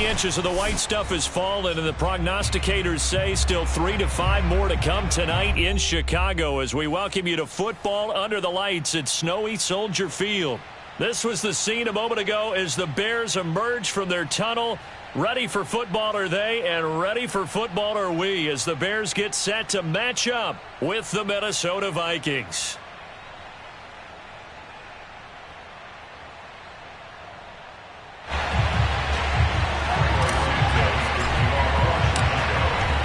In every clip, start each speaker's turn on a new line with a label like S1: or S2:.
S1: 3 inches of the white stuff has fallen, and the prognosticators say still 3 to 5 more to come tonight in Chicago as we welcome you to football under the lights at snowy Soldier Field. This was the scene a moment ago as the Bears emerge from their tunnel. Ready for football are they, and ready for football are we as the Bears get set to match up with the Minnesota Vikings.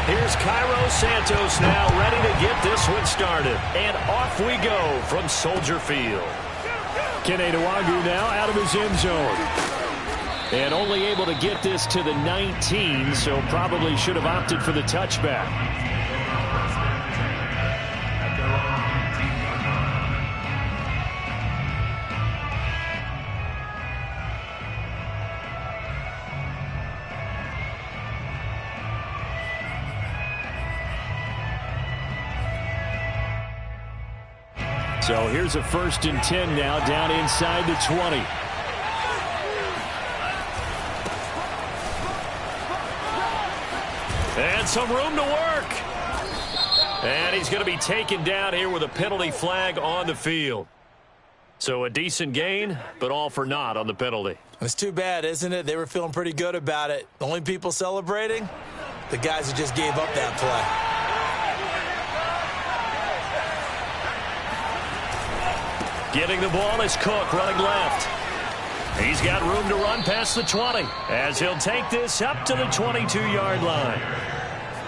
S1: Here's Cairo Santos now ready to get this one started. And off we go from Soldier Field. Kene Nwangwu now out of his end zone. And only able to get this to the 19, so probably should have opted for the touchback. So here's a 1st and 10 now down inside the 20. And some room to work. And he's going to be taken down here with a penalty flag on the field. So a decent gain, but all for naught on the penalty.
S2: It's too bad, isn't it? They were feeling pretty good about it. The only people celebrating, the guys who just gave up that play.
S1: Getting the ball is Cook running left. He's got room to run past the 20 as he'll take this up to the 22-yard line.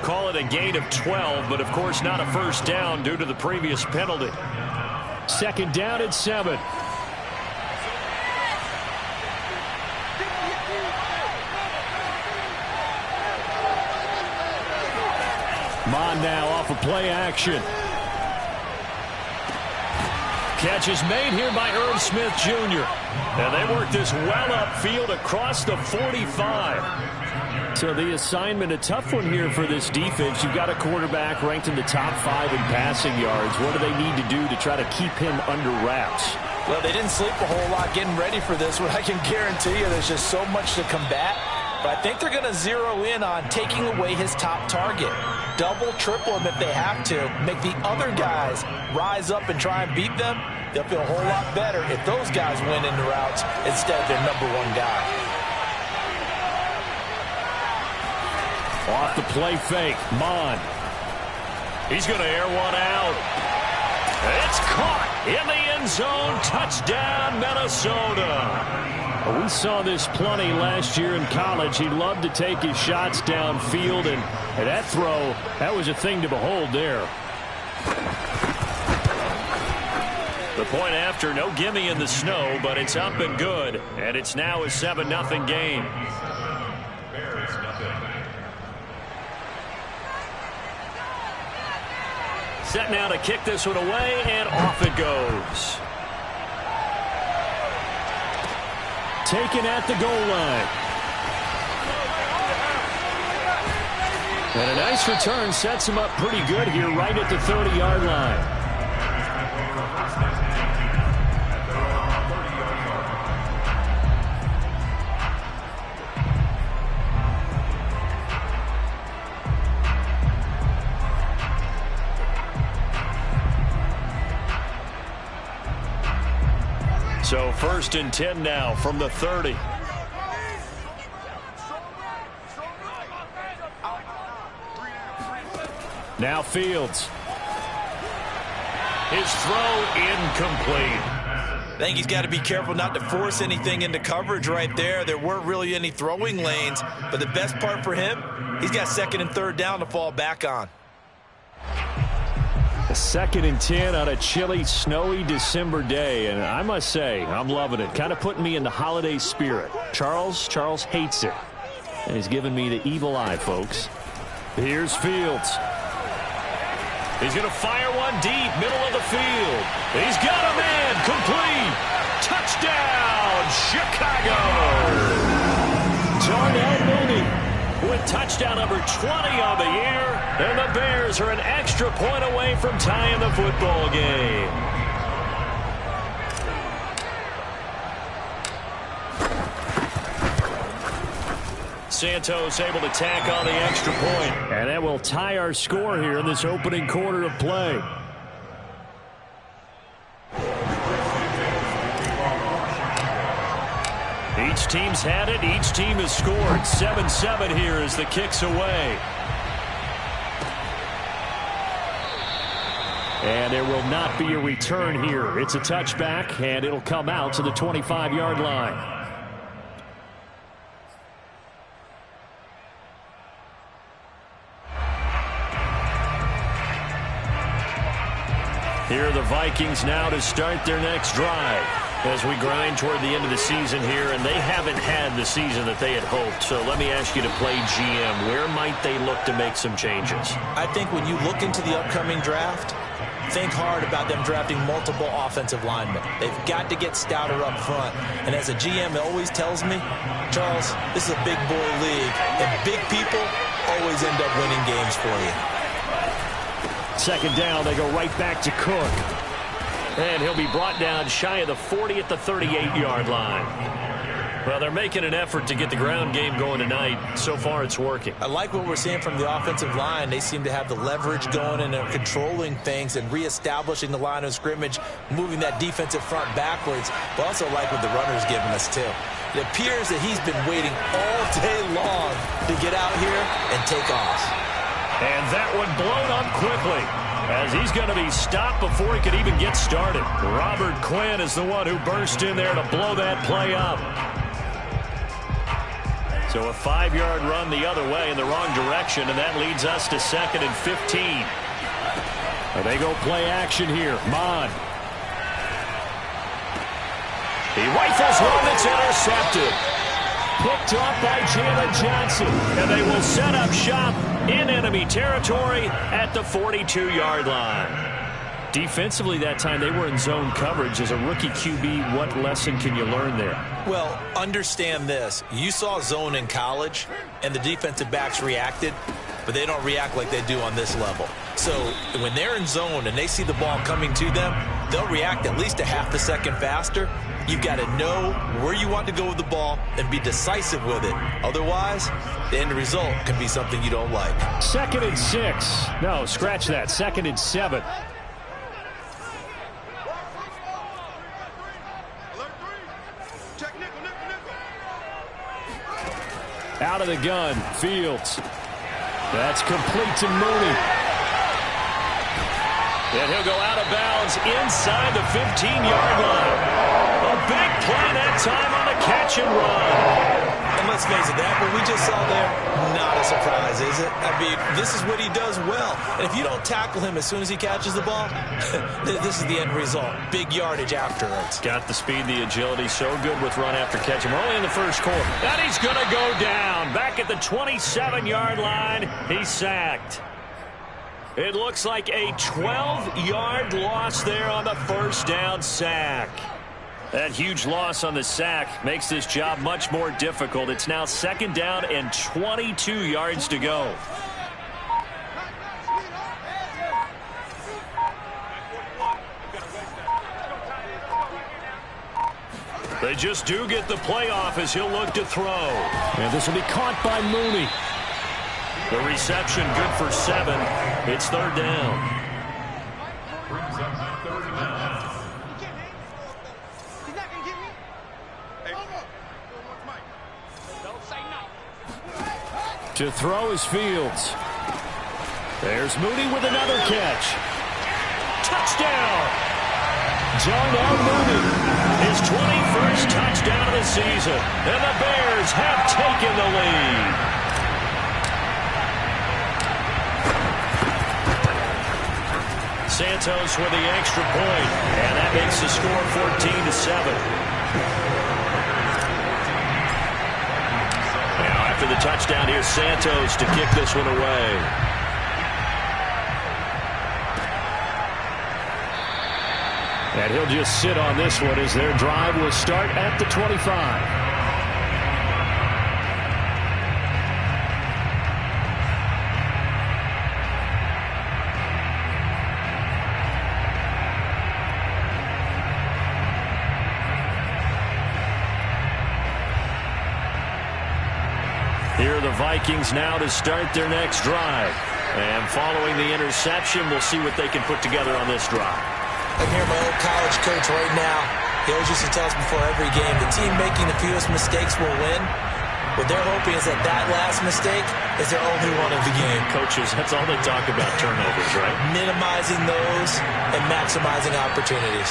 S1: Call it a gain of 12, but of course not a first down due to the previous penalty. 2nd down at 7. Mon now off of play action. Catch is made here by Irv Smith Jr. And they work this well upfield across the 45. So the assignment, a tough one here for this defense. You've got a quarterback ranked in the top 5 in passing yards. What do they need to do to try to keep him under wraps?
S2: Well, they didn't sleep a whole lot getting ready for this one. I can guarantee you there's just so much to combat. But I think they're going to zero in on taking away his top target. Double, triple him if they have to. Make the other guys rise up and try and beat them. They'll feel a whole lot better if those guys win in the routes instead of their number 1 guy.
S1: Off the play fake, Mon. He's going to air one out. It's caught in the end zone. Touchdown, Minnesota. We saw this plenty last year in college. He loved to take his shots downfield, and that throw, that was a thing to behold there. The point after, no gimme in the snow, but it's up and good, and it's now a 7-0 game. Set now to kick this one away, and off it goes. Taken at the goal line. And a nice return sets him up pretty good here right at the 30-yard line. So 1st and 10 now from the 30. Now Fields. His throw incomplete.
S2: I think he's got to be careful not to force anything into coverage right there. There weren't really any throwing lanes, but the best part for him, he's got 2nd and 3rd down to fall back on.
S1: A 2nd and 10 on a chilly, snowy December day, and I must say, I'm loving it. Kind of putting me in the holiday spirit. Charles hates it, and he's giving me the evil eye, folks. Here's Fields. He's going to fire one deep, middle of the field. He's got a man, complete. Touchdown, Chicago. Darnell Mooney with touchdown number 20 on the year, and the Bears are an extra point away from tying the football game. Santos able to tack on the extra point. And that will tie our score here in this opening quarter of play. Each team's had it. Each team has scored. 7-7 here as the kick's away. And there will not be a return here. It's a touchback, and it'll come out to the 25-yard line. Here are the Vikings now to start their next drive as we grind toward the end of the season here, and they haven't had the season that they had hoped. So let me ask you to play GM. Where might they look to make some changes?
S2: I think when you look into the upcoming draft, think hard about them drafting multiple offensive linemen. They've got to get stouter up front. And as a GM always tells me, Charles, this is a big boy league, and big people always end up winning games for you.
S1: Second down, they go right back to Cook. And he'll be brought down shy of the 40 at the 38-yard line. Well, they're making an effort to get the ground game going tonight. So far, it's working. I like what we're seeing from the offensive line. They seem to have the leverage going and are controlling things and reestablishing the line of scrimmage, moving that defensive front backwards. But also like what the runner's giving us, too. It appears that he's been waiting all day long to get out here and take off. And that one blown up quickly as he's going to be stopped before he could even get started. Robert Quinn is the one who burst in there to blow that play up. So a 5-yard run the other way in the wrong direction, and that leads us to 2nd and 15. And they go play action here. Mon. He rifles one that's intercepted. Picked off by Jalen Johnson. And they will set up shop in enemy territory at the 42-yard line. Defensively that time, they were in zone coverage. As a rookie QB, what lesson can you learn there?
S2: Well, understand this. You saw zone in college, and the defensive backs reacted, but they don't react like they do on this level. So when they're in zone and they see the ball coming to them, they'll react at least a half a second faster. You've got to know where you want to go with the ball and be decisive with it. Otherwise, the end result can be something you don't like.
S1: 2nd and 6. No, scratch that. 2nd and 7. Out of the gun, Fields. That's complete to Mooney. And he'll go out of bounds inside the 15-yard line. A big play that time on the catch and run.
S2: And let's face it, that what we just saw there, not a surprise, is it? I mean, this is what he does well. And if you don't tackle him as soon as he catches the ball, this is the end result. Big yardage afterwards.
S1: Got the speed, the agility, so good with run after catch. We're only in the first quarter. And he's going to go down. Back at the 27-yard line, he's sacked. It looks like a 12-yard loss there on the first down sack. That huge loss on the sack makes this job much more difficult. It's now 2nd down and 22 yards to go. They just do get the playoff as he'll look to throw. And this will be caught by Mooney. The reception good for 7. It's 3rd down. To throw is Fields. There's Mooney with another catch. Touchdown! Darnell Mooney, his 21st touchdown of the season. And the Bears have taken the lead. Santos with the extra point, and that makes the score 14-7. After the touchdown, here's Santos to kick this one away. And he'll just sit on this one as their drive will start at the 25. Here are the Vikings now to start their next drive. And following the interception, we'll see what they can put together on this drive.
S2: I'm here, my old college coach right now. He always used to tell us before every game, the team making the fewest mistakes will win. What they're hoping is that last mistake is their only one of the game.
S1: Coaches, that's all they talk about, turnovers, right?
S2: Minimizing those and maximizing opportunities.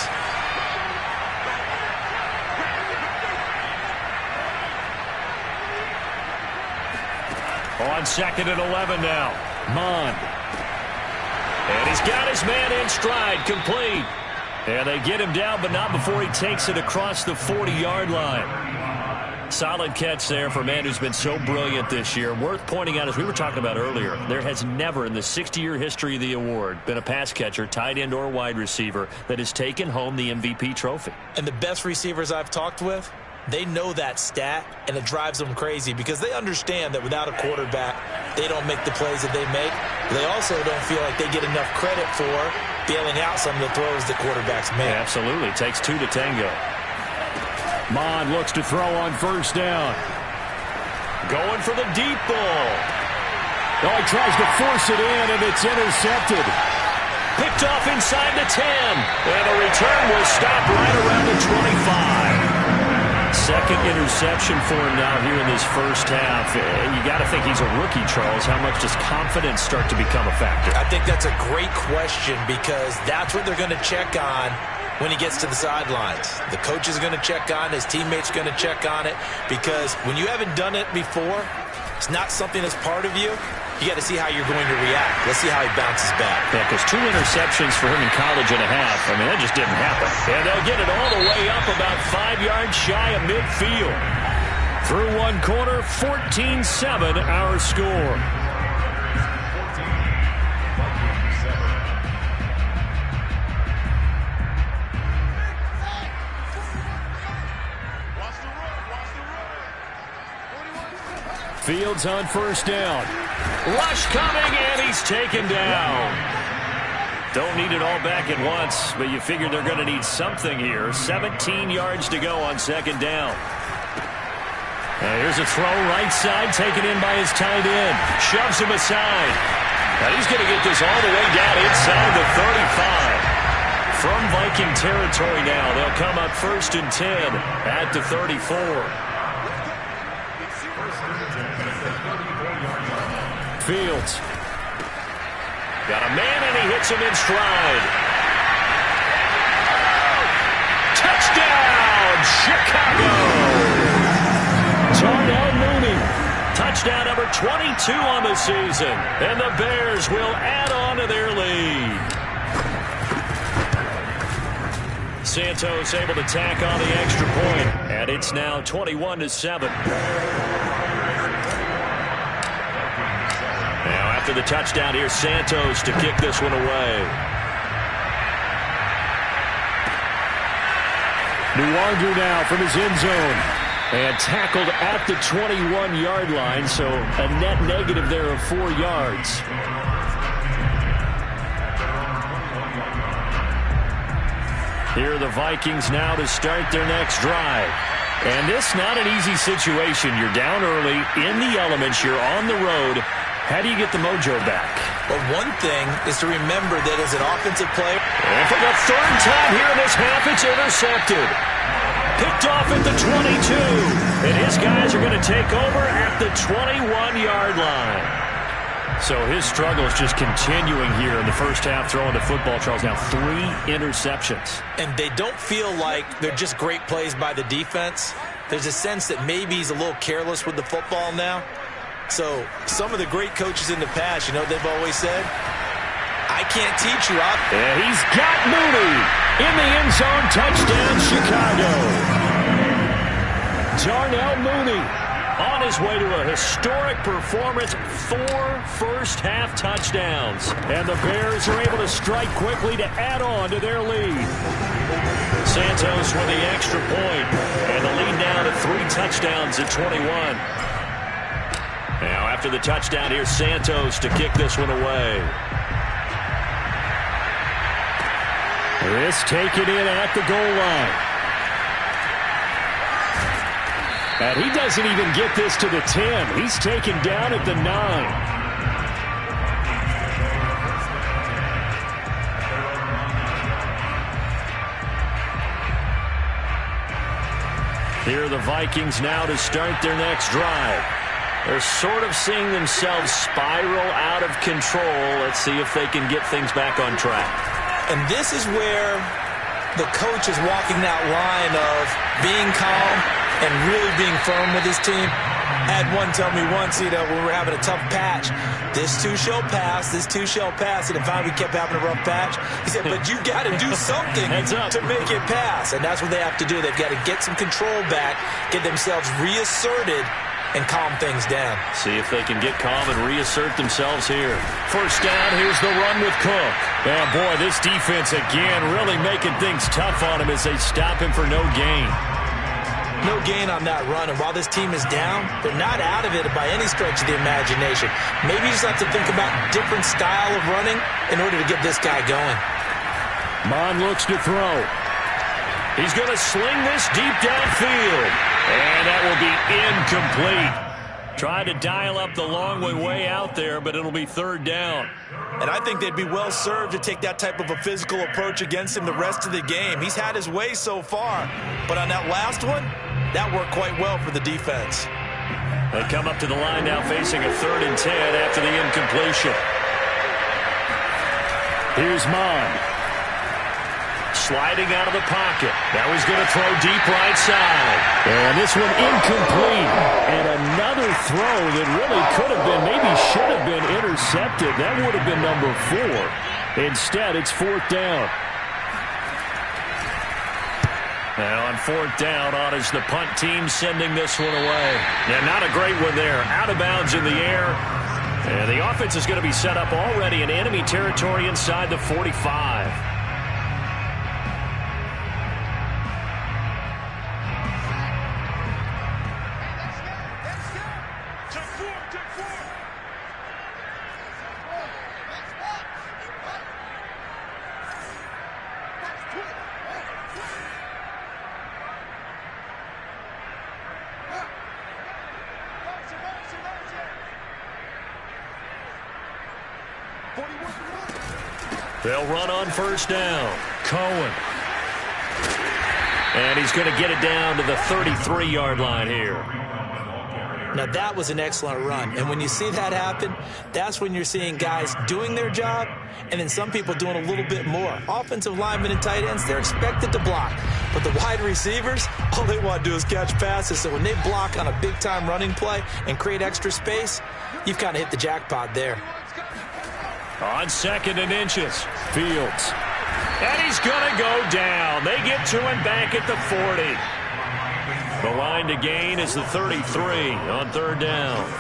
S1: On 2nd and 11 now. Mon. And he's got his man in stride, complete. And they get him down, but not before he takes it across the 40-yard line. Solid catch there for a man who's been so brilliant this year. Worth pointing out, as we were talking about earlier, there has never in the 60-year history of the award been a pass catcher, tight end, or wide receiver that has taken home the MVP trophy.
S2: And the best receivers I've talked with, they know that stat, and it drives them crazy because they understand that without a quarterback, they don't make the plays that they make. They also don't feel like they get enough credit for bailing out some of the throws that quarterbacks make.
S1: Absolutely. Takes two to tango. Mon looks to throw on first down. Going for the deep ball. Oh, he tries to force it in, and it's intercepted. Picked off inside the 10. And the return will stop right around the 25. Second interception for him now here in this first half. You got to think he's a rookie, Charles. How much does confidence start to become a factor?
S2: I think that's a great question because that's what they're going to check on when he gets to the sidelines. The coach is going to check on it. His teammates are going to check on it because when you haven't done it before, it's not something that's part of you. You got to see how you're going to react. Let's see how he bounces back.
S1: Yeah, because 2 interceptions for him in college and a half. I mean, that just didn't happen. And they'll get it all the way up about 5 yards shy of midfield. Through one quarter, 14-7 our score. Fields on first down. Rush coming, and he's taken down. Don't need it all back at once, but you figure they're going to need something here. 17 yards to go on second down. And here's a throw right side, taken in by his tight end. Shoves him aside. Now he's going to get this all the way down inside the 35. From Viking territory now, they'll come up 1st and 10 at the 34. Fields. Got a man, and he hits him in stride. Touchdown, Chicago! Darnell Mooney. Touchdown number 22 on the season. And the Bears will add on to their lead. Santos able to tack on the extra point. And it's now 21-7. Now after the touchdown, here's Santos to kick this one away. Nuargu now from his end zone. And tackled at the 21-yard line, so a net negative there of 4 yards. Here are the Vikings now to start their next drive. And this not an easy situation. You're down early, in the elements, you're on the road. How do you get the mojo back?
S2: Well, one thing is to remember that as an offensive player.
S1: And for the third time here in this half, it's intercepted. Picked off at the 22. And his guys are going to take over at the 21-yard line. So his struggle is just continuing here in the first half, throwing the football, Charles. Now 3 interceptions.
S2: And they don't feel like they're just great plays by the defense. There's a sense that maybe he's a little careless with the football now. So some of the great coaches in the past, you know, they've always said, I can't teach you.
S1: And he's got Mooney in the end zone. Touchdown, Chicago. Darnell Mooney on his way to a historic performance. 4 first-half touchdowns. And the Bears are able to strike quickly to add on to their lead. Santos with the extra point. And the lead now to 3 touchdowns at 21. Now after the touchdown, here's Santos to kick this one away. This taken in at the goal line. And he doesn't even get this to the 10. He's taken down at the 9. Here are the Vikings now to start their next drive. They're sort of seeing themselves spiral out of control. Let's see if they can get things back on track.
S2: And this is where the coach is walking that line of being calm and really being firm with his team. I had one tell me once, when we were having a tough patch, this too shall pass, this too shall pass. And finally we kept having a rough patch. He said, but you got to do something to make it pass. And that's what they have to do. They've got to get some control back, get themselves reasserted, and calm things down.
S1: See if they can get calm and reassert themselves here. First down, here's the run with Cook. And boy, this defense again really making things tough on him as they stop him for no gain.
S2: No gain on that run, and while this team is down, they're not out of it by any stretch of the imagination. Maybe you just have to think about different style of running in order to get this guy going.
S1: Mon looks to throw. He's going to sling this deep downfield, and that will be incomplete. Tried to dial up the long way out there, but it'll be third down.
S2: And I think they'd be well served to take that type of a physical approach against him the rest of the game. He's had his way so far, but on that last one, that worked quite well for the defense.
S1: They come up to the line now facing a 3rd and 10 after the incompletion. Here's Mon. Sliding out of the pocket. Now he's going to throw deep right side. And this one incomplete. And another throw that really could have been, maybe should have been intercepted. That would have been number 4. Instead, it's 4th down. Now on 4th down, on is the punt team sending this one away. Yeah, not a great one there. Out of bounds in the air. And the offense is going to be set up already in enemy territory inside the 45. They'll run on first down. Cohen. And he's going to get it down to the 33-yard line here.
S2: Now that was an excellent run. And when you see that happen, that's when you're seeing guys doing their job and then some people doing a little bit more. Offensive linemen and tight ends, they're expected to block. But the wide receivers, all they want to do is catch passes. So when they block on a big-time running play and create extra space, you've kind of hit the jackpot there.
S1: On 2nd and inches, Fields. And he's going to go down. They get to him back at the 40. The line to gain is the 33 on 3rd down.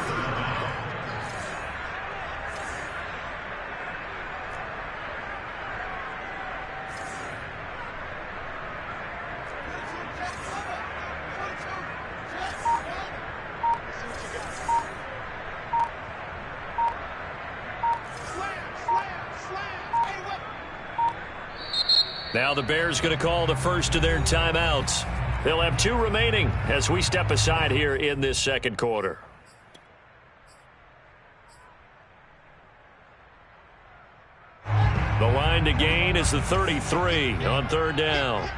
S1: Now the Bears going to call the first of their timeouts. They'll have 2 remaining as we step aside here in this 2nd quarter. The line to gain is the 33 on 3rd down.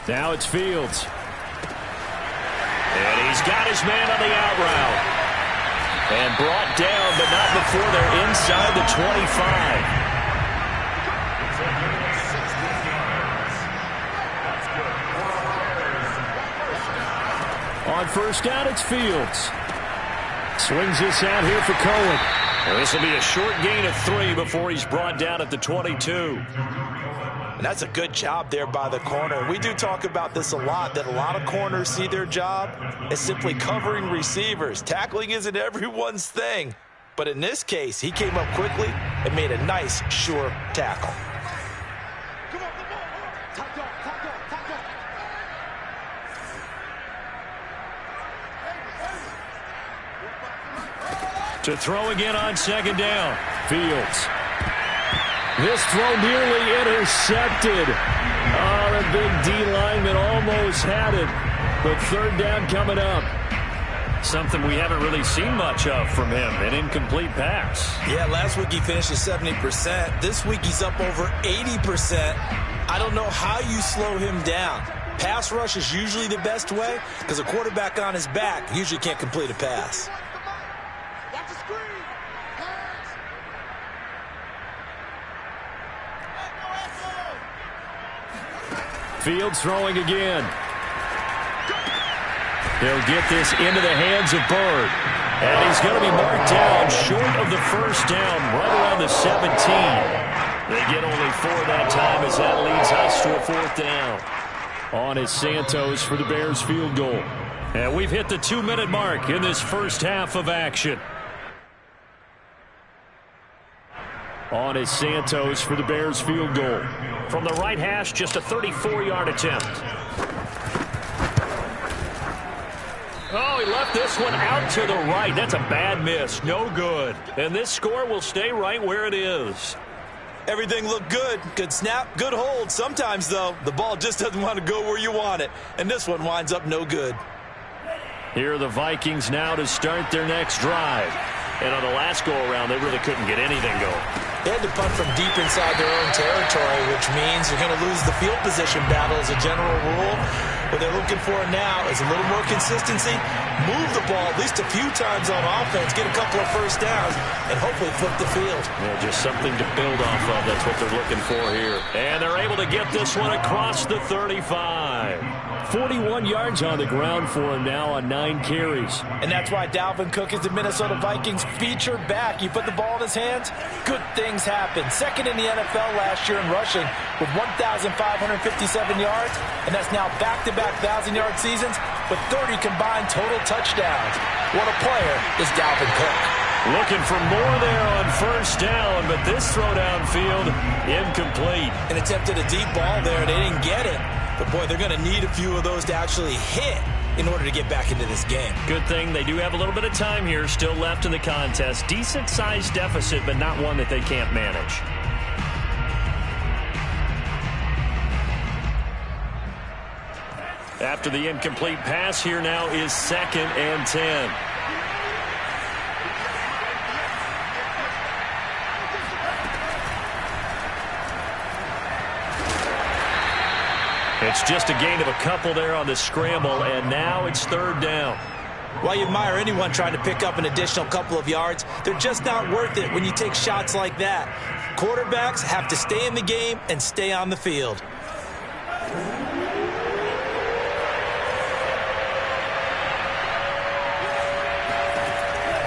S1: Now it's Fields. And he's got his man on the out route. And brought down, but not before they're inside the 25. On first down, it's Fields. Swings this out here for Cohen. And this will be a short gain of 3 before he's brought down at the 22.
S2: And that's a good job there by the corner. We do talk about this a lot, that a lot of corners see their job as simply covering receivers. Tackling isn't everyone's thing. But in this case, he came up quickly and made a nice, sure tackle.
S1: To throw again on 2nd down. Fields. This throw nearly intercepted. Oh, the big D lineman almost had it. But third down coming up. Something we haven't really seen much of from him, an incomplete pass.
S2: Yeah, last week he finished at 70%. This week he's up over 80%. I don't know how you slow him down. Pass rush is usually the best way because a quarterback on his back usually can't complete a pass.
S1: Fields throwing again. He'll get this into the hands of Bird. And he's going to be marked down short of the first down, right around the 17. They get only 4 that time as that leads us to a 4th down. On is Santos for the Bears field goal. And we've hit the 2-minute mark in this first half of action. On is Santos for the Bears field goal. From the right hash, just a 34-yard attempt. Oh, he left this one out to the right. That's a bad miss. No good. And this score will stay right where it is.
S2: Everything looked good. Good snap, good hold. Sometimes, though, the ball just doesn't want to go where you want it. And this one winds up no good.
S1: Here are the Vikings now to start their next drive. And on the last go-around, they really couldn't get anything going.
S2: They had to punt from deep inside their own territory, which means you're going to lose the field position battle as a general rule. What they're looking for now is a little more consistency, move the ball at least a few times on offense, get a couple of first downs, and hopefully flip the field.
S1: Yeah, just something to build off of. That's what they're looking for here. And they're able to get this one across the 35. 41 yards on the ground for him now on 9 carries.
S2: And that's why Dalvin Cook is the Minnesota Vikings featured back. You put the ball in his hands, good things happen. Second in the NFL last year in rushing with 1,557 yards, and that's now back-to-back 1,000-yard seasons with 30 combined total touchdowns. What a player is Dalvin Cook.
S1: Looking for more there on first down, but this throw downfield incomplete.
S2: And attempted a deep ball there, and they didn't get it. But, boy, they're going to need a few of those to actually hit in order to get back into this game.
S1: Good thing they do have a little bit of time here still left in the contest. Decent-sized deficit, but not one that they can't manage. After the incomplete pass, here now is 2nd and 10. It's just a gain of a couple there on the scramble, and now it's 3rd down.
S2: While you admire anyone trying to pick up an additional couple of yards, they're just not worth it when you take shots like that. Quarterbacks have to stay in the game and stay on the field.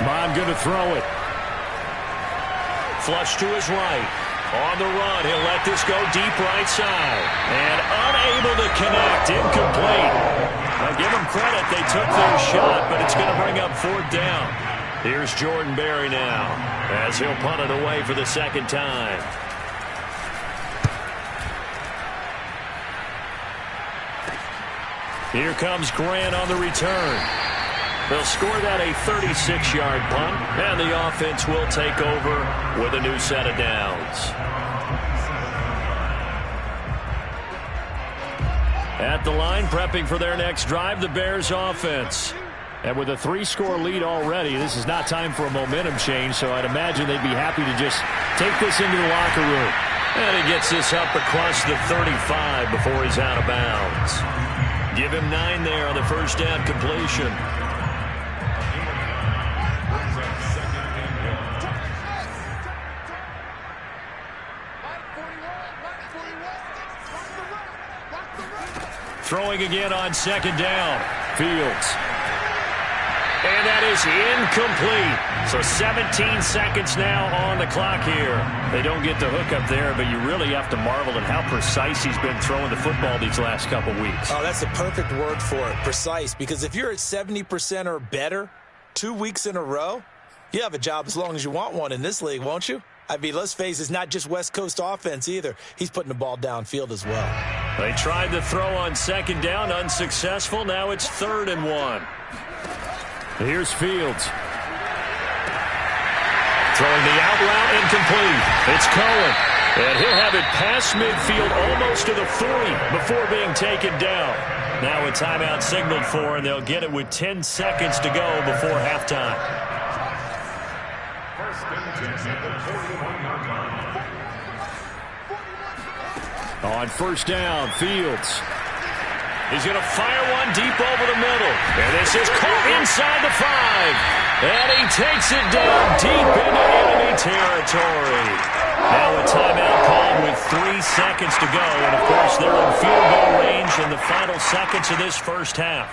S1: Bond going to throw it. Flush to his right. On the run, he'll let this go deep right side. And unable to connect, incomplete. I give them credit, they took their shot, but it's going to bring up 4th down. Here's Jordan Berry now, as he'll punt it away for the 2nd time. Here comes Grant on the return. They'll score that a 36-yard punt, and the offense will take over with a new set of downs. At the line, prepping for their next drive, the Bears offense. And with a 3-score lead already, this is not time for a momentum change, so I'd imagine they'd be happy to just take this into the locker room. And he gets this up across the 35 before he's out of bounds. Give him 9 there on the first down completion. Throwing again on 2nd down. Fields. And that is incomplete. So 17 seconds now on the clock here. They don't get the hook up there, but you really have to marvel at how precise he's been throwing the football these last couple weeks.
S2: Oh, that's the perfect word for it, precise. Because if you're at 70% or better 2 weeks in a row, you have a job as long as you want one in this league, won't you? I mean, let's face it, it's not just West Coast offense either. He's putting the ball downfield as well.
S1: They tried the throw on 2nd down, unsuccessful. Now it's 3rd and 1. Here's Fields. Throwing the out route incomplete. It's Cohen. And he'll have it past midfield almost to the 40 before being taken down. Now a timeout signaled for, and they'll get it with 10 seconds to go before halftime. On first down, Fields. He's going to fire one deep over the middle. And this is caught inside the 5. And he takes it down deep into enemy territory. Now a timeout called with 3 seconds to go. And, of course, they're in field goal range in the final seconds of this first half.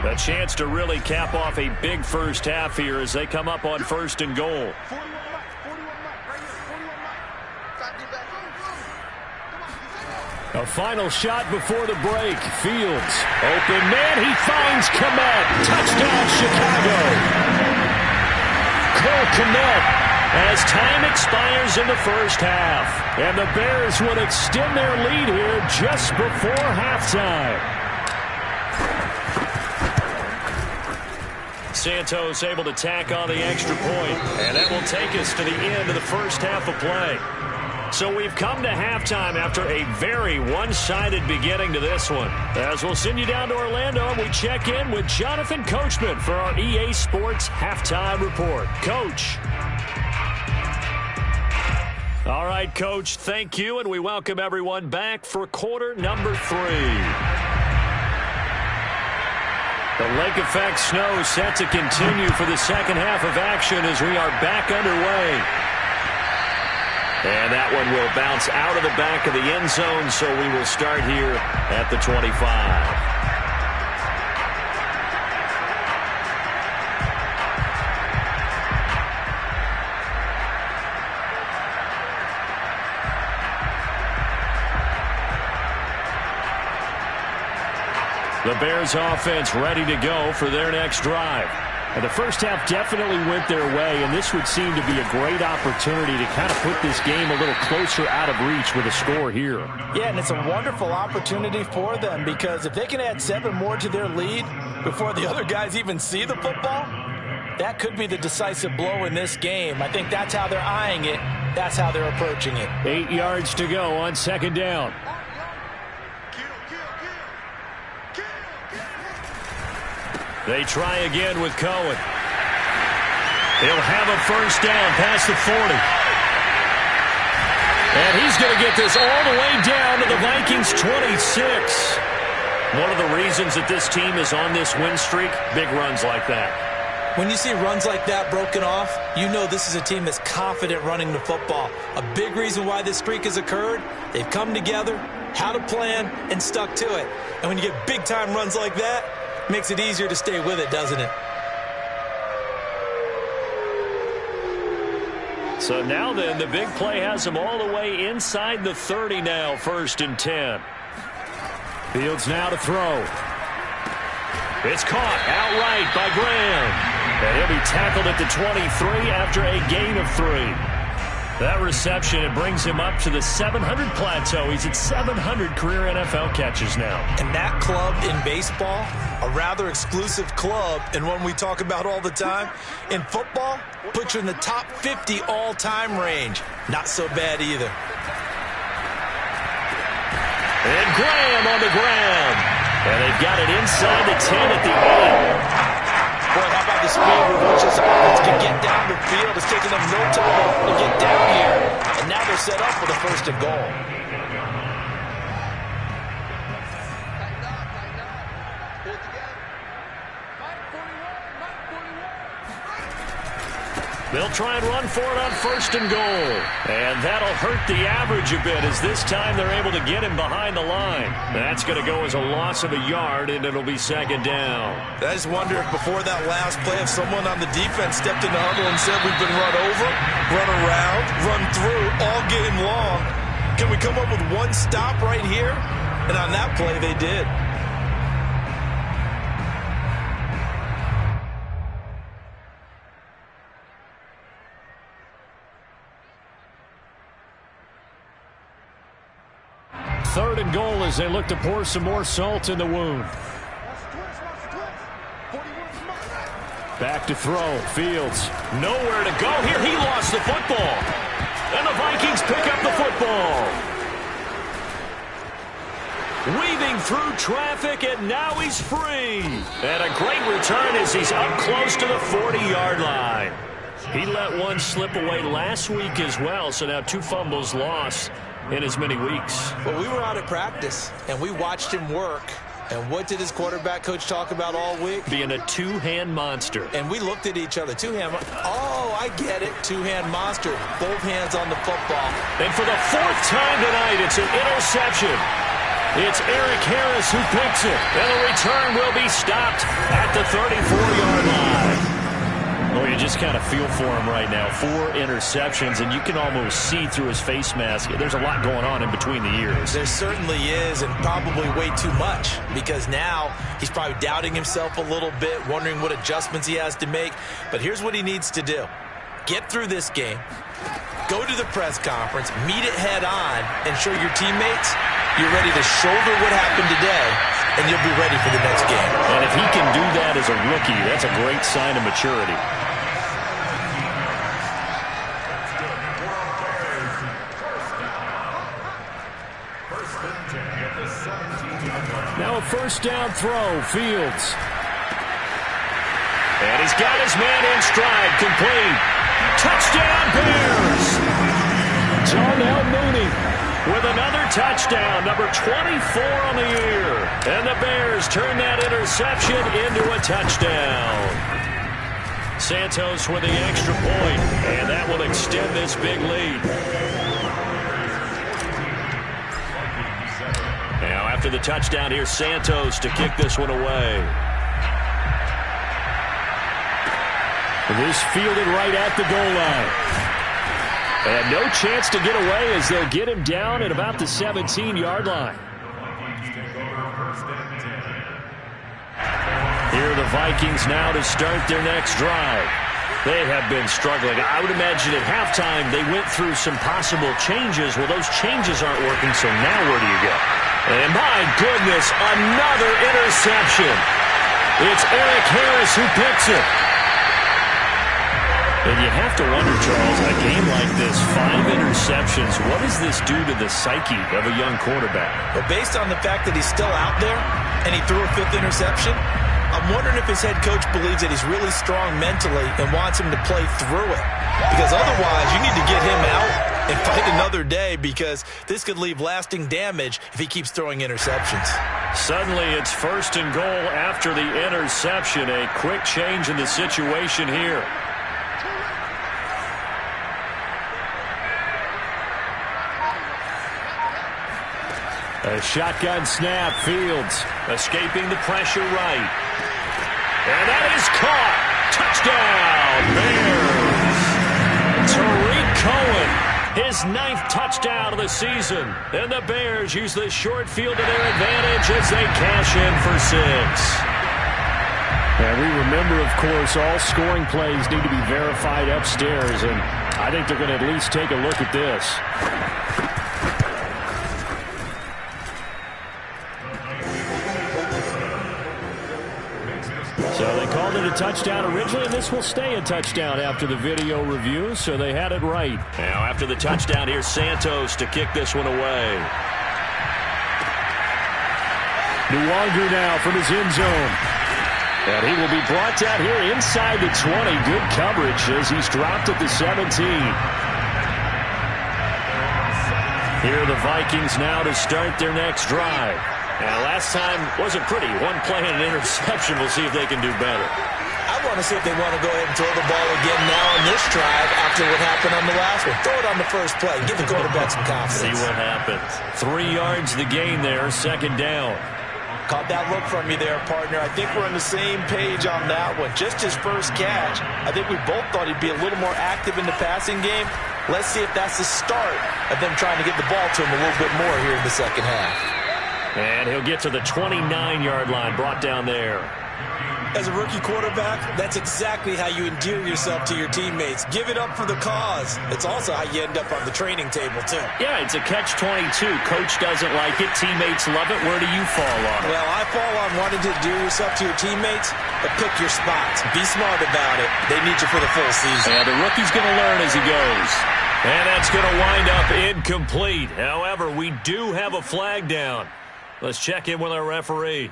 S1: A chance to really cap off a big first half here as they come up on first and goal. A final shot before the break. Fields. Open man. He finds Kmet. Touchdown, Chicago. Cole Kmet as time expires in the first half. And the Bears would extend their lead here just before halftime. Santos able to tack on the extra point. And that will take us to the end of the first half of play. So we've come to halftime after a very one-sided beginning to this one. As we'll send you down to Orlando, and we check in with Jonathan Coachman for our EA Sports Halftime Report. Coach. All right, Coach, thank you, and we welcome everyone back for quarter number 3. The lake effect snow set to continue for the second half of action as we are back underway. And that one will bounce out of the back of the end zone, so we will start here at the 25. The Bears offense ready to go for their next drive. And the first half definitely went their way, and this would seem to be a great opportunity to kind of put this game a little closer out of reach with a score here.
S2: Yeah, and it's a wonderful opportunity for them because if they can add 7 more to their lead before the other guys even see the football, that could be the decisive blow in this game. I think that's how they're eyeing it. That's how they're approaching it.
S1: 8 yards to go on second down. They try again with Cohen. He'll have a first down past the 40. And he's going to get this all the way down to the Vikings 26. One of the reasons that this team is on this win streak, big runs like that.
S2: When you see runs like that broken off, you know this is a team that's confident running the football. A big reason why this streak has occurred, they've come together, had a plan, and stuck to it. And when you get big-time runs like that, makes it easier to stay with it, doesn't it?
S1: So now then, the big play has them all the way inside the 30 now, 1st and 10. Fields now to throw. It's caught outright by Graham. And he'll be tackled at the 23 after a gain of 3. That reception, it brings him up to the 700 plateau. He's at 700 career NFL catches now.
S2: And that club in baseball, a rather exclusive club and one we talk about all the time. In football, puts you in the top 50 all-time range. Not so bad either.
S1: And Graham on the ground. And they've got it inside the 10 at the 8.
S2: Boy, how about the speed with which this offense can get down the field? It's taking them no time to get down here. And now they're set up for the 1st and goal.
S1: They'll try and run for it on 1st and goal. And that'll hurt the average a bit as this time they're able to get him behind the line. That's going to go as a loss of a yard, and it'll be 2nd down.
S2: I just wonder if before that last play, if someone on the defense stepped in the huddle and said we've been run over, run around, run through all game long. Can we come up with one stop right here? And on that play, they did.
S1: Third and goal as they look to pour some more salt in the wound. Back to throw. Fields. Nowhere to go here. He lost the football. And the Vikings pick up the football. Weaving through traffic, and now he's free. And a great return as he's up close to the 40-yard line. He let one slip away last week as well, so now 2 fumbles lost in as many weeks.
S2: Well, we were out at practice, and we watched him work. And what did his quarterback coach talk about all week?
S1: Being a two-hand monster.
S2: And we looked at each other. Two-hand. Oh, I get it. Two-hand monster. Both hands on the football.
S1: And for the 4th time tonight, it's an interception. It's Eric Harris who picks it. And the return will be stopped at the 34-yard line. Well, you just kind of feel for him right now. 4 interceptions, and you can almost see through his face mask. There's a lot going on in between the ears.
S2: There certainly is, and probably way too much, because now he's probably doubting himself a little bit, wondering what adjustments he has to make. But here's what he needs to do. Get through this game, go to the press conference, meet it head on, and show your teammates you're ready to shoulder what happened today, and you'll be ready for the next game.
S1: And if he can do that as a rookie, that's a great sign of maturity. Now a first down throw, Fields. And he's got his man in stride, complete. Touchdown, Bears! Darnell Mooney with another touchdown, number 24 on the year. And the Bears turn that interception into a touchdown. Santos with the extra point, and that will extend this big lead. Now after the touchdown, here's Santos to kick this one away. This fielded right at the goal line. And no chance to get away as they'll get him down at about the 17-yard line. Here are the Vikings now to start their next drive. They have been struggling. I would imagine at halftime they went through some possible changes. Well, those changes aren't working, so now where do you go? And my goodness, another interception. It's Eric Harris who picks it. And you have to wonder, Charles, a game like this, 5 interceptions, what does this do to the psyche of a young quarterback?
S2: Well, based on the fact that he's still out there and he threw a 5th interception, I'm wondering if his head coach believes that he's really strong mentally and wants him to play through it. Because otherwise, you need to get him out and fight another day, because this could leave lasting damage if he keeps throwing interceptions.
S1: Suddenly, it's 1st and goal after the interception. A quick change in the situation here. A shotgun snap, Fields escaping the pressure right. And that is caught. Touchdown, Bears. Tariq Cohen, his 9th touchdown of the season. And the Bears use the short field to their advantage as they cash in for 6. And we remember, of course, all scoring plays need to be verified upstairs. And I think they're going to at least take a look at this. So they called it a touchdown originally, and this will stay a touchdown after the video review, so they had it right. Now after the touchdown, here's Santos to kick this one away. Nuwanger now from his end zone. And he will be brought down here inside the 20. Good coverage as he's dropped at the 17. Here are the Vikings now to start their next drive. Now, last time wasn't pretty. 1 play and an interception. We'll see if they can do better.
S2: I want to see if they want to go ahead and throw the ball again now on this drive after what happened on the last one. Throw it on the first play. Give the quarterback some confidence.
S1: See what happens. 3 yards the gain there. 2nd down.
S2: Caught that look from you there, partner. I think we're on the same page on that one. Just his first catch. I think we both thought he'd be a little more active in the passing game. Let's see if that's the start of them trying to get the ball to him a little bit more here in the second half.
S1: And he'll get to the 29-yard line, brought down there.
S2: As a rookie quarterback, that's exactly how you endear yourself to your teammates. Give it up for the cause. It's also how you end up on the training table, too.
S1: Yeah, it's a catch-22. Coach doesn't like it. Teammates love it. Where do you fall on it?
S2: Well, I fall on wanting to endear yourself to your teammates, but pick your spots. Be smart about it. They need you for the full season.
S1: Yeah, the rookie's going to learn as he goes. And that's going to wind up incomplete. However, we do have a flag down. Let's check in with our referee.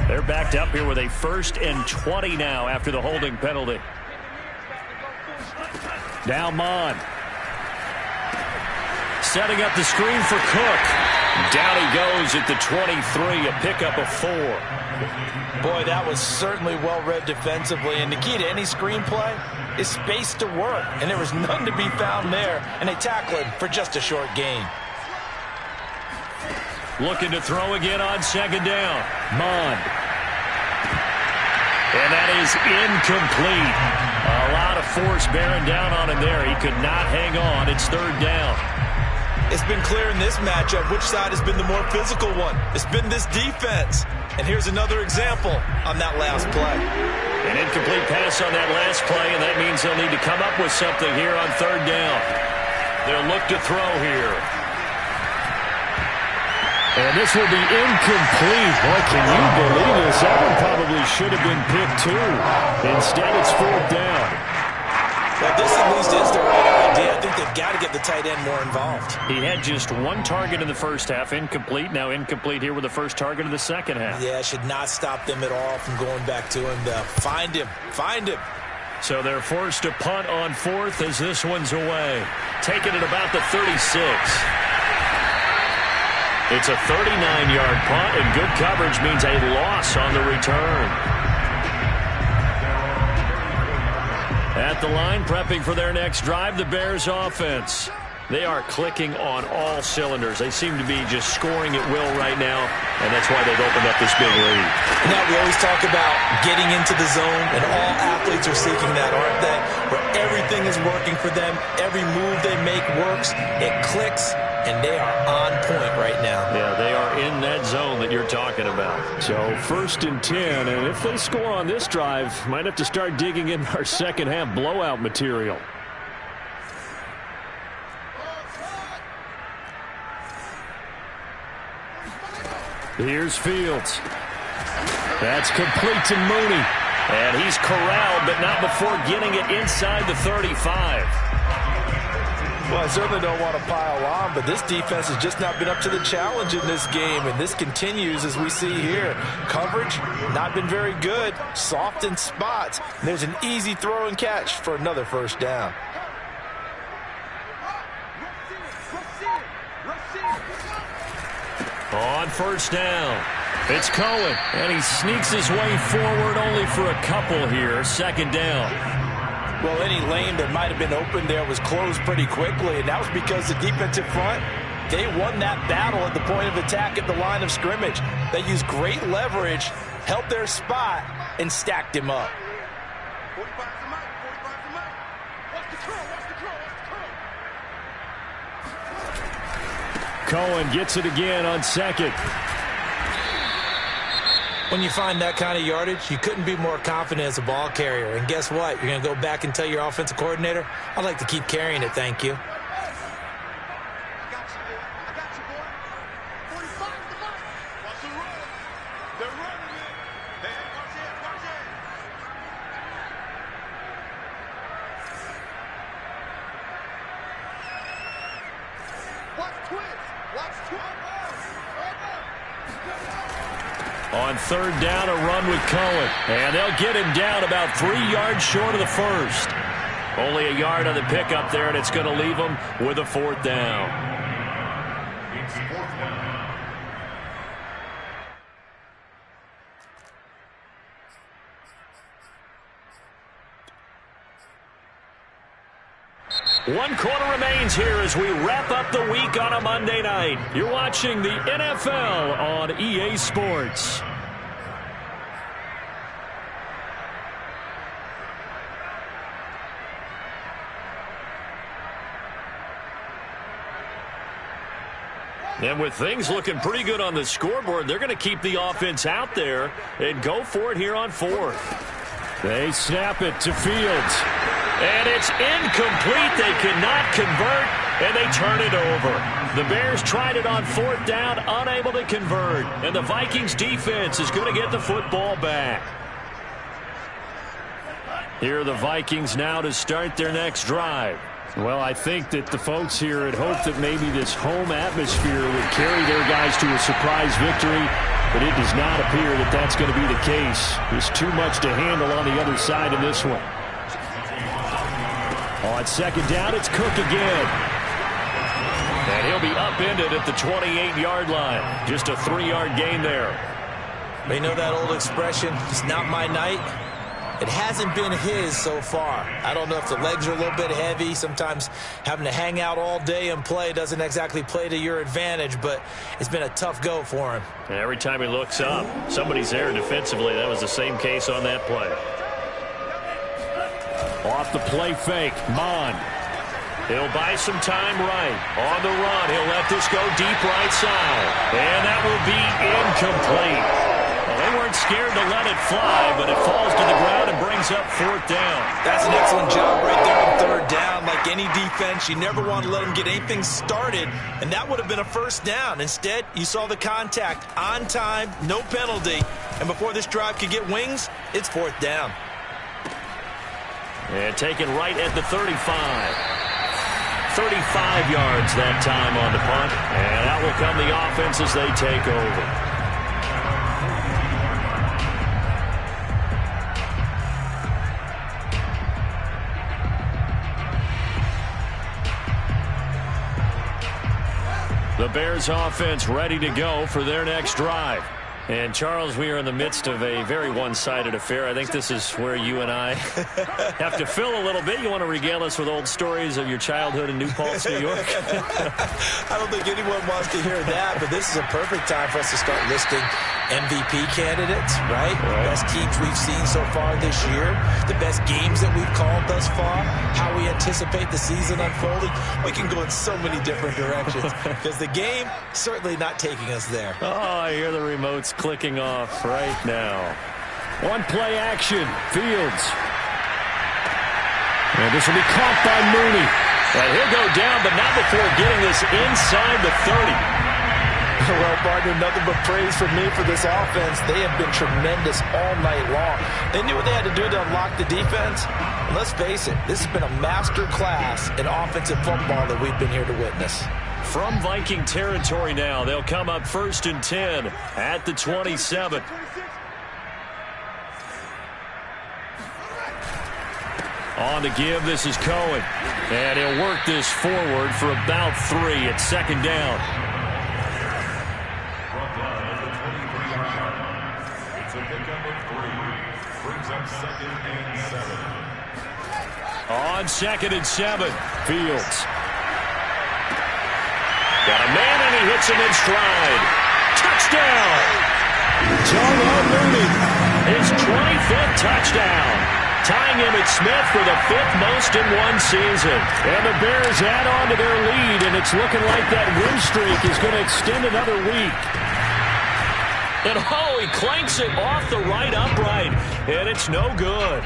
S1: They're backed up here with a 1st and 20 now after the holding penalty. Now Mon. Setting up the screen for Cook. Down he goes at the 23, a pickup of 4.
S2: Boy, that was certainly well-read defensively, and the key to any screenplay is space to work, and there was none to be found there, and they tackle him for just a short gain.
S1: Looking to throw again on 2nd down. Mon. And that is incomplete. A lot of force bearing down on him there. He could not hang on. It's 3rd down.
S2: It's been clear in this matchup which side has been the more physical one. It's been this defense. And here's another example on that last play.
S1: An incomplete pass on that last play, and that means they'll need to come up with something here on 3rd down. They'll look to throw here. And this will be incomplete. Boy, can you believe this? That one probably should have been picked too. Instead, it's 4th down.
S2: Well, this at least is the right idea. I think they've got to get the tight end more involved.
S1: He had just 1 target in the first half, incomplete. Now incomplete here with the first target of the second half.
S2: Yeah, should not stop them at all from going back to him. Find him. Find him.
S1: So they're forced to punt on 4th as this one's away. Taking it about the 36. It's a 39-yard punt, and good coverage means a loss on the return. At the line, prepping for their next drive, the Bears offense. They are clicking on all cylinders. They seem to be just scoring at will right now, and that's why they've opened up this big lead.
S2: Now, we always talk about getting into the zone, and all athletes are seeking that, aren't they? Where everything is working for them, every move they make works, it clicks, and they are on point right now.
S1: Yeah, they are in that zone that you're talking about. So 1st and 10, and if they score on this drive, might have to start digging in our second half blowout material. Here's Fields. That's complete to Mooney. And he's corralled, but not before getting it inside the 35.
S2: Well, I certainly don't want to pile on, but this defense has just not been up to the challenge in this game, and this continues as we see here. Coverage, not been very good, soft in spots. And there's an easy throw and catch for another 1st down.
S1: On 1st down, it's Cohen, and he sneaks his way forward only for a couple here. 2nd down.
S2: Well, any lane that might have been open there was closed pretty quickly, and that was because the defensive front, they won that battle at the point of attack at the line of scrimmage. They used great leverage, held their spot, and stacked him up.
S1: Cohen gets it again on 2nd.
S2: When you find that kind of yardage, you couldn't be more confident as a ball carrier. And guess what? You're going to go back and tell your offensive coordinator, I'd like to keep carrying it, thank you.
S1: On 3rd down, a run with Cohen. And they'll get him down about 3 yards short of the 1st. Only a yard on the pickup there, and it's going to leave him with a 4th down. One quarter remains here as we wrap up the week on a Monday night. You're watching the NFL on EA Sports. And with things looking pretty good on the scoreboard, they're going to keep the offense out there and go for it here on 4th. They snap it to Fields. And it's incomplete. They cannot convert, and they turn it over. The Bears tried it on 4th down, unable to convert. And the Vikings defense is going to get the football back. Here are the Vikings now to start their next drive. Well, I think that the folks here had hoped that maybe this home atmosphere would carry their guys to a surprise victory, but it does not appear that that's going to be the case. There's too much to handle on the other side in this one. On 2nd down, it's Cook again. And he'll be upended at the 28-yard line. Just a 3-yard gain there.
S2: You know that old expression, it's not my night? It hasn't been his so far. I don't know if the legs are a little bit heavy. Sometimes having to hang out all day and play doesn't exactly play to your advantage, but it's been a tough go for him.
S1: And every time he looks up, somebody's there defensively. That was the same case on that play. Off the play fake, Mon. He'll buy some time right. On the run, he'll let this go deep right side. And that will be incomplete. Well, they weren't scared to let it fly, but it falls to the ground and brings up 4th down.
S2: That's an excellent job right there on 3rd down. Like any defense, you never want to let them get anything started, and that would have been a 1st down. Instead, you saw the contact on time, no penalty, and before this drive could get wings, it's 4th down.
S1: And taken right at the 35. 35 yards that time on the punt. And out will come the offense as they take over. The Bears offense ready to go for their next drive. And, Charles, we are in the midst of a very one-sided affair. I think this is where you and I have to fill a little bit. You want to regale us with old stories of your childhood in New Paltz, New York?
S2: I don't think anyone wants to hear that, but this is a perfect time for us to start listing MVP candidates, right? The best teams we've seen so far this year, the best games that we've called thus far, how we anticipate the season unfolding. We can go in so many different directions because the game certainly not taking us there.
S1: Oh, I hear the remotes clicking off right now. One play action, Fields. And this will be caught by Mooney. And he'll go down, but not before getting this inside the 30.
S2: Well, partner, nothing but praise from me for this offense. They have been tremendous all night long. They knew what they had to do to unlock the defense. And let's face it, this has been a master class in offensive football that we've been here to witness.
S1: From Viking territory now, they'll come up 1st and 10 at the 27. On to give, this is Cohen. And he'll work this forward for about 3 at 2nd down. On 2nd and 7, Fields. Got a man, and he hits him in stride. Touchdown! Darnell Mooney, his 25th touchdown. Tying him at Smith for the 5th most in one season. And the Bears add on to their lead, and it's looking like that win streak is going to extend another week. And oh, he clanks it off the right upright, and it's no good.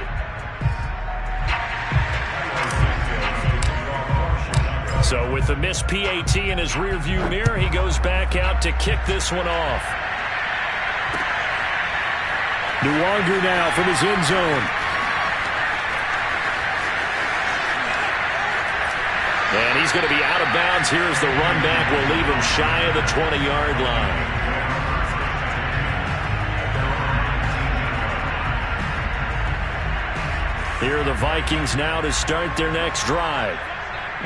S1: So with the missed PAT in his rearview mirror, he goes back out to kick this one off. Nuwanger now from his end zone. And he's going to be out of bounds. Here's the run back. Will leave him shy of the 20-yard line. Here are the Vikings now to start their next drive.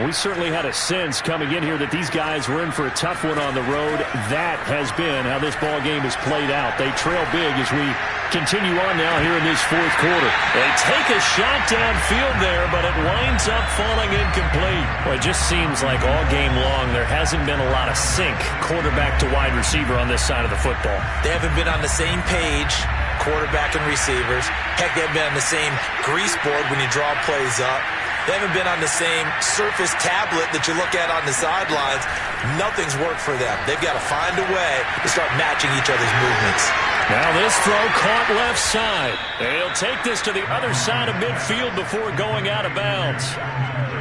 S1: We certainly had a sense coming in here that these guys were in for a tough one on the road. That has been how this ball game has played out. They trail big as we continue on now here in this 4th quarter. They take a shot downfield there, but it winds up falling incomplete. Well, it just seems like all game long there hasn't been a lot of sync quarterback to wide receiver on this side of the football.
S2: They haven't been on the same page, quarterback and receivers. Heck, they've been on the same grease board when you draw plays up. They haven't been on the same surface tablet that you look at on the sidelines. Nothing's worked for them. They've got to find a way to start matching each other's movements.
S1: Now this throw caught left side. They'll take this to the other side of midfield before going out of bounds.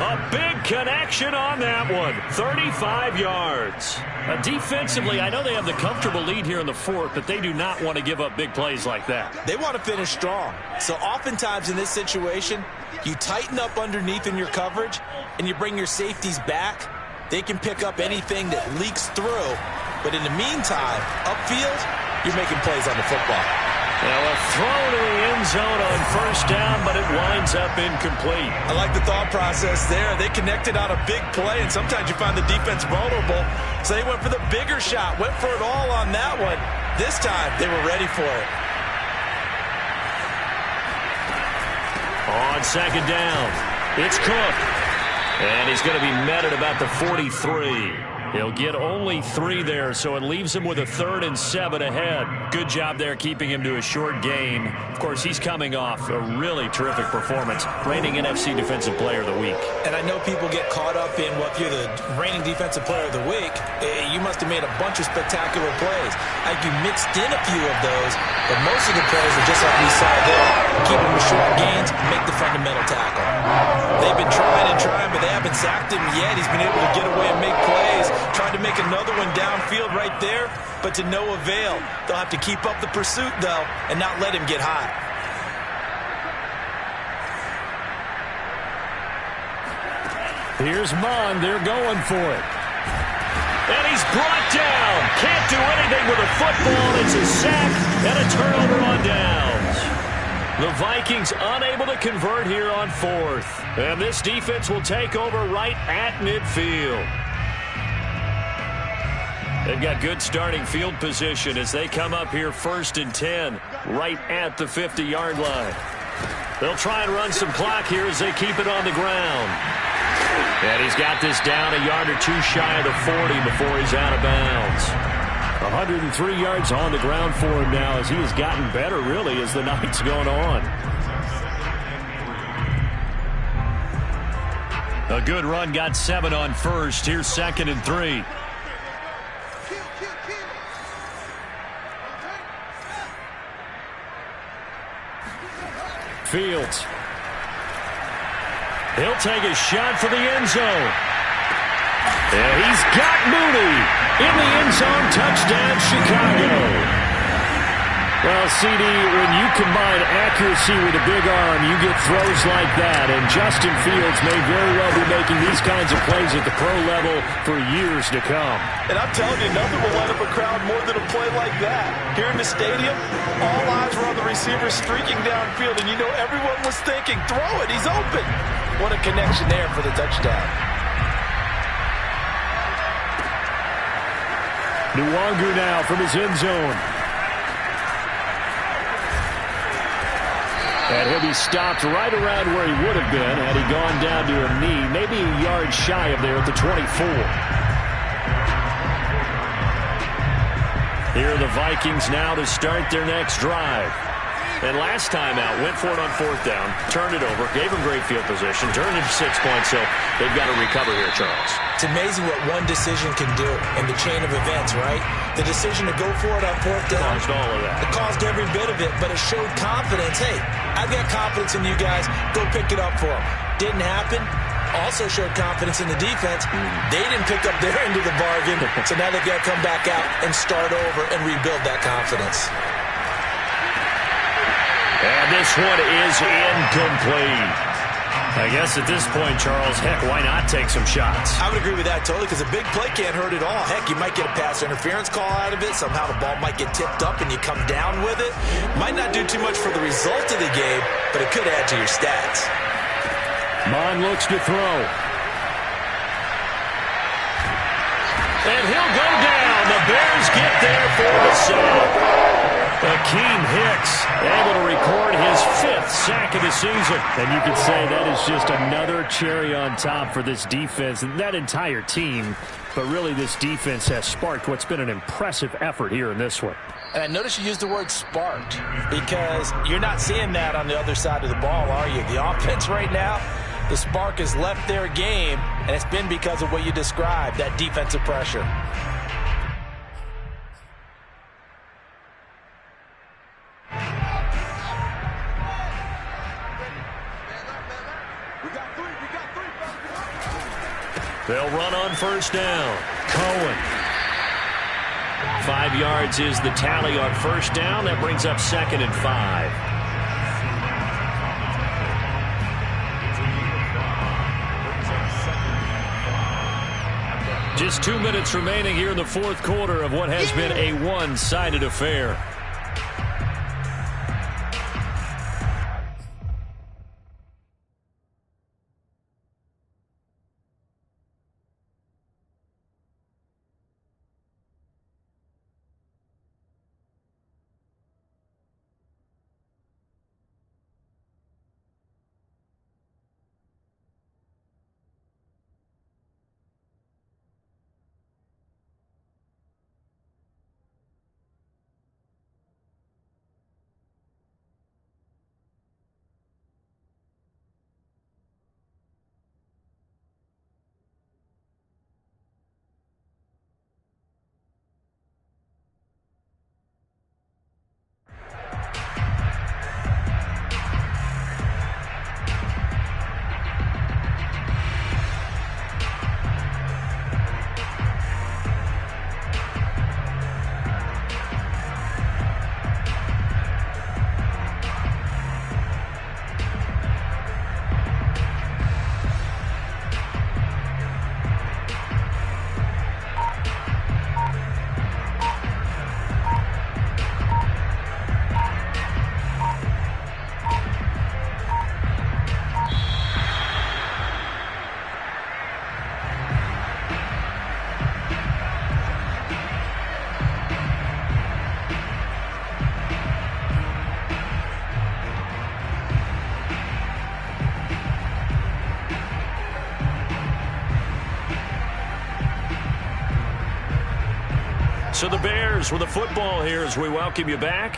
S1: A big connection on that one. 35 yards. Defensively, I know they have the comfortable lead here in the fourth, but they do not want to give up big plays like that.
S2: They want to finish strong. So oftentimes in this situation, you tighten up underneath in your coverage, and you bring your safeties back. They can pick up anything that leaks through. But in the meantime, upfield, you're making plays on the football.
S1: Now a throw to the end zone on first down, but it winds up incomplete.
S2: I like the thought process there. They connected on a big play, and sometimes you find the defense vulnerable. So they went for the bigger shot, went for it all on that one. This time, they were ready for it.
S1: On second down, it's Cook. And he's going to be met at about the 43. He'll get only 3 there, so it leaves him with a 3rd and 7 ahead. Good job there keeping him to a short gain. Of course, he's coming off a really terrific performance, reigning NFC Defensive Player of the Week.
S2: And I know people get caught up in, well, if you're the reigning Defensive Player of the Week, you must have made a bunch of spectacular plays. Like you mixed in a few of those, but most of the plays are just like we saw there. Keep him with short gains, make the fundamental tackle. They've been trying and trying, but they haven't sacked him yet. He's been able to get away and make plays. Tried to make another one downfield right there, but to no avail. They'll have to keep up the pursuit, though, and not let him get hot.
S1: Here's Mond. They're going for it. And he's brought down. Can't do anything with a football. It's a sack and a turnover on downs. The Vikings unable to convert here on 4th. And this defense will take over right at midfield. They've got good starting field position as they come up here 1st and 10, right at the 50-yard line. They'll try and run some clock here as they keep it on the ground. And he's got this down a yard or 2 shy of the 40 before he's out of bounds. 103 yards on the ground for him now as he has gotten better, really, as the night's going on. A good run, got 7 on first. Here's 2nd and 3. Fields. He'll take a shot for the end zone. And he's got Mooney in the end zone. Touchdown, Chicago. Well, CD, when you combine accuracy with a big arm, you get throws like that. And Justin Fields may very well be making these kinds of plays at the pro level for years to come.
S2: And I'm telling you, nothing will light up a crowd more than a play like that. Here in the stadium, all eyes were on the receiver streaking downfield, and you know everyone was thinking, throw it, he's open. What a connection there for the touchdown.
S1: Nwangu now from his end zone. And he'll be stopped right around where he would have been had he gone down to a knee, maybe a yard shy of there at the 24. Here are the Vikings now to start their next drive. And last time out, went for it on 4th down, turned it over, gave him great field position, turned it to 6 points, so they've got to recover here, Charles.
S2: It's amazing what one decision can do in the chain of events, right? The decision to go for it on 4th down.
S1: Caused all of that.
S2: It caused every bit of it, but it showed confidence. Hey, I've got confidence in you guys. Go pick it up for them. Didn't happen. Also showed confidence in the defense. They didn't pick up their end of the bargain, so now they've got to come back out and start over and rebuild that confidence.
S1: And this one is incomplete. I guess at this point, Charles, heck, why not take some shots?
S2: I would agree with that totally, because a big play can't hurt at all. Heck, you might get a pass interference call out of it. Somehow the ball might get tipped up and you come down with it. Might not do too much for the result of the game, but it could add to your stats.
S1: Mond looks to throw. And he'll go down. The Bears get there for the sack. Akeem Hicks able to record his 5th sack of the season. And you could say that is just another cherry on top for this defense and that entire team. But really, this defense has sparked what's been an impressive effort here in this one.
S2: And I noticed you used the word sparked, because you're not seeing that on the other side of the ball, are you? The offense right now, The spark has left their game, and it's been because of what you described, that defensive pressure.
S1: They'll run on first down. Cohen. 5 yards is the tally on first down. That brings up 2nd and 5. Just 2 minutes remaining here in the fourth quarter of what has been a one-sided affair. So the Bears with the football here as we welcome you back.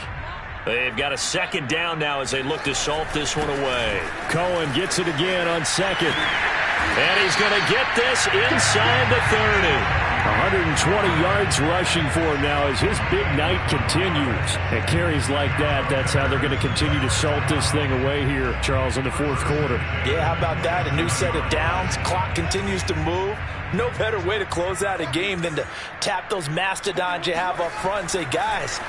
S1: They've got a second down now as they look to salt this one away. Cohen gets it again on second. And he's going to get this inside the 30. 120 yards rushing for him now as his big night continues. And carries like that, that's how they're going to continue to salt this thing away here, Charles, in the fourth quarter.
S2: Yeah, how about that? A new set of downs. Clock continues to move. No better way to close out a game than to tap those mastodons you have up front and say, guys,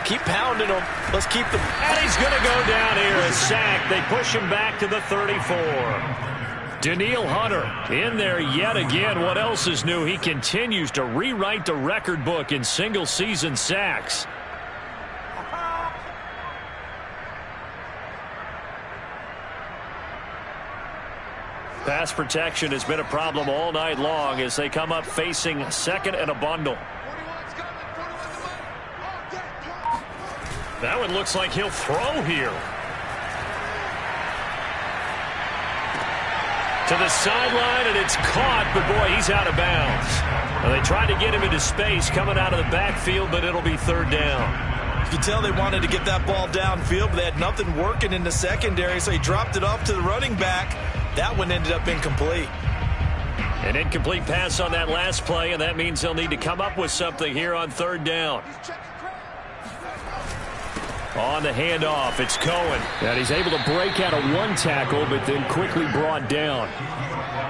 S2: keep pounding them. Let's keep them.
S1: And he's going to go down here, a sack. They push him back to the 34. Danielle Hunter in there yet again. What else is new? He continues to rewrite the record book in single-season sacks. Pass protection has been a problem all night long as they come up facing second and a bundle. That one looks like he'll throw here. To the sideline, and it's caught, but boy, he's out of bounds. And they tried to get him into space coming out of the backfield, but it'll be third down.
S2: You can tell they wanted to get that ball downfield, but they had nothing working in the secondary, so he dropped it off to the running back. That one ended up incomplete.
S1: An incomplete pass on that last play, and that means they'll need to come up with something here on third down. On the handoff, it's Cohen. And he's able to break out of one tackle, but then quickly brought down.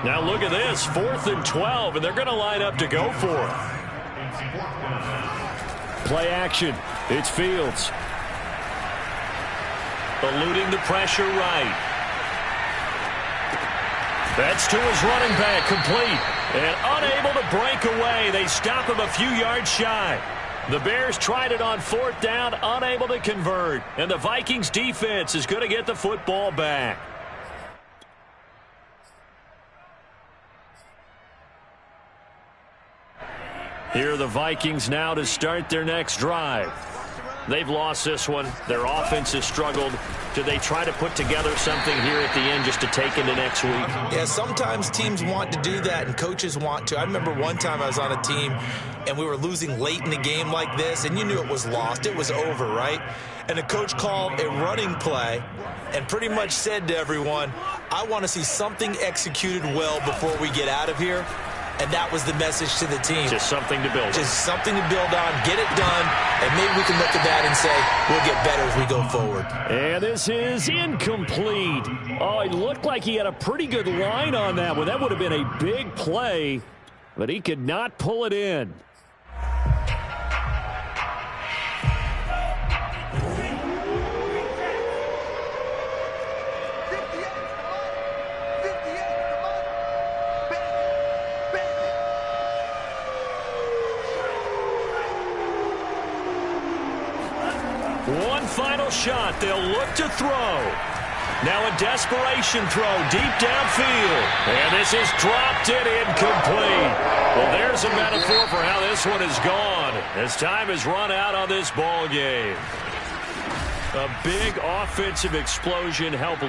S1: Now look at this, 4th and 12, and they're going to line up to go for it. Play action. It's Fields. Eluding the pressure right. That's to his running back, complete. And unable to break away. They stop him a few yards shy. The Bears tried it on 4th down, unable to convert. And the Vikings defense is going to get the football back. Here are the Vikings now to start their next drive. They've lost this one. Their offense has struggled. Do they try to put together something here at the end just to take into next week?
S2: Yeah, sometimes teams want to do that and coaches want to. I remember one time I was on a team and we were losing late in a game like this, and you knew it was lost. It was over, right? And the coach called a running play and pretty much said to everyone, I want to see something executed well before we get out of here. And that was the message to the team.
S1: Just something to build on.
S2: Just something to build on, get it done, and maybe we can look at that and say, we'll get better as we go forward.
S1: And this is incomplete. Oh, it looked like he had a pretty good line on that one. That would have been a big play, but he could not pull it in. One final shot. They'll look to throw. Now a desperation throw deep downfield. And this is dropped and incomplete. Well, there's a metaphor for how this one is gone as time has run out on this ball game. A big offensive explosion helped